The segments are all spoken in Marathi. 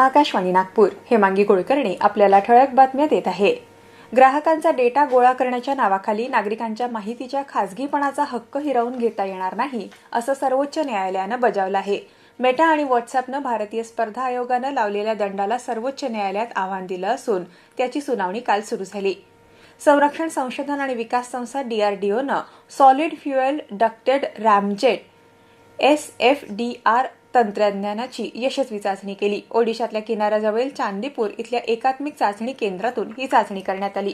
आकाशवाणी नागपूर. हेमांगी कुलकर्णी आपल्याला ठळक बातम्या देत आहे. ग्राहकांचा डेटा गोळा करण्याच्या नावाखाली नागरिकांच्या माहितीच्या खासगीपणाचा हक्क हिरावून घेता येणार नाही, असं सर्वोच्च न्यायालयानं बजावलं आहे. मेटा आणि व्हॉट्सअॅपनं भारतीय स्पर्धा आयोगानं लावलेल्या दंडाला सर्वोच्च न्यायालयात आव्हान दिलं असून त्याची सुनावणी काल सुरू झाली. संरक्षण संशोधन आणि विकास संस्था DRDOनं सॉलिड फ्युएल डक्टेड रॅमजेट SFDR तंत्रज्ञानाची यशस्वी चाचणी केली. ओडिशातल्या किनाऱ्याजवळील चांदीपूर इथल्या एकात्मिक चाचणी केंद्रातून ही चाचणी करण्यात आली.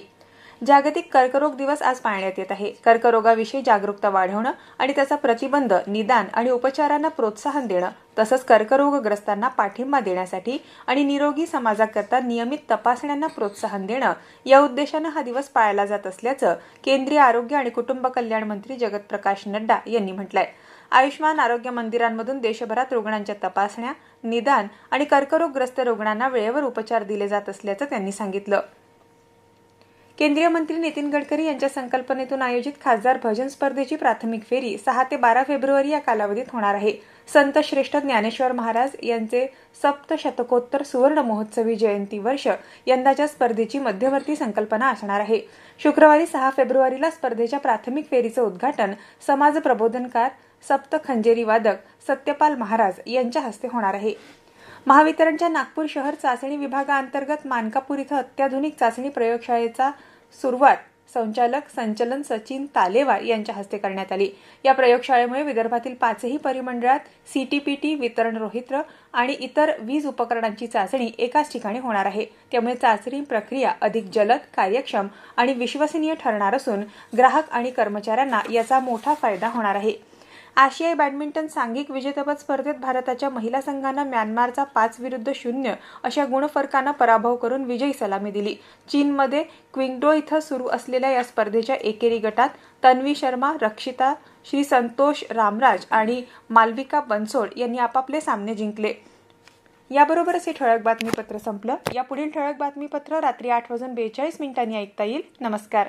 जागतिक कर्करोग दिवस आज पाळण्यात येत आहे. कर्करोगाविषयी जागरूकता वाढवणं आणि त्याचा प्रतिबंध, निदान आणि उपचारांना प्रोत्साहन देणं तसंच कर्करोगग्रस्तांना पाठिंबा देण्यासाठी आणि निरोगी समाजाकरता नियमित तपासण्यांना प्रोत्साहन देणं या उद्देशानं हा दिवस पाळला जात असल्याचं केंद्रीय आरोग्य आणि कुटुंब कल्याण मंत्री जगत प्रकाश नड्डा यांनी म्हटलंय. आयुष्मान आरोग्य मंदिरांमधून देशभरात रुग्णांच्या तपासण्या, निदान आणि कर्करोगग्रस्त रुग्णांना वेळेवर उपचार दिले जात असल्याचं त्यांनी सांगितलं. केंद्रीय मंत्री नितीन गडकरी यांच्या संकल्पनेतून आयोजित खासदार भजन स्पर्धेची प्राथमिक फेरी 6 ते 12 फेब्रुवारी या कालावधीत होणार आहे. संत श्रेष्ठ ज्ञानेश्वर महाराज यांचे सप्तशतकोत्तर सुवर्ण महोत्सवी जयंती वर्ष यंदाच्या स्पर्धेची मध्यवर्ती संकल्पना असणार आहे. शुक्रवारी 6 फेब्रुवारीला स्पर्धेच्या प्राथमिक फेरीचं उद्घाटन समाज प्रबोधनकार, सप्त खंजेरी वादक सत्यपाल महाराज यांच्या हस्ते होणार आहे. महावितरणच्या नागपूर शहर चाचणी विभागाअंतर्गत मानकापूर इथं अत्याधुनिक चाचणी प्रयोगशाळेचा सुरुवात संचालक संचलन सचिन तालेवार यांच्या हस्ते करण्यात आली. या प्रयोगशाळेमुळे विदर्भातील 5ही परिमंडळात CTPT, वितरण रोहित्र आणि इतर वीज उपकरणांची चाचणी एकाच ठिकाणी होणार आहे. त्यामुळे चाचणी प्रक्रिया अधिक जलद, कार्यक्षम आणि विश्वसनीय ठरणार असून ग्राहक आणि कर्मचाऱ्यांना याचा मोठा फायदा होणार आहे. आशियाई बॅडमिंटन सांघिक विजेतेपद स्पर्धेत भारताच्या महिला संघानं म्यानमारचा 5-0 अशा गुणफरकानं पराभव करून विजयी सलामी दिली. चीनमध्ये क्विंगडो इथं सुरू असलेल्या या स्पर्धेच्या एकेरी गटात तन्वी शर्मा, रक्षिता श्रीसंतोष रामराज आणि मालविका बनसोड यांनी आपापले सामने जिंकले. याबरोबरच हे ठळक बातमीपत्र संपलं. यापुढील ठळक बातमीपत्र रात्री 8:42 ऐकता येईल. नमस्कार.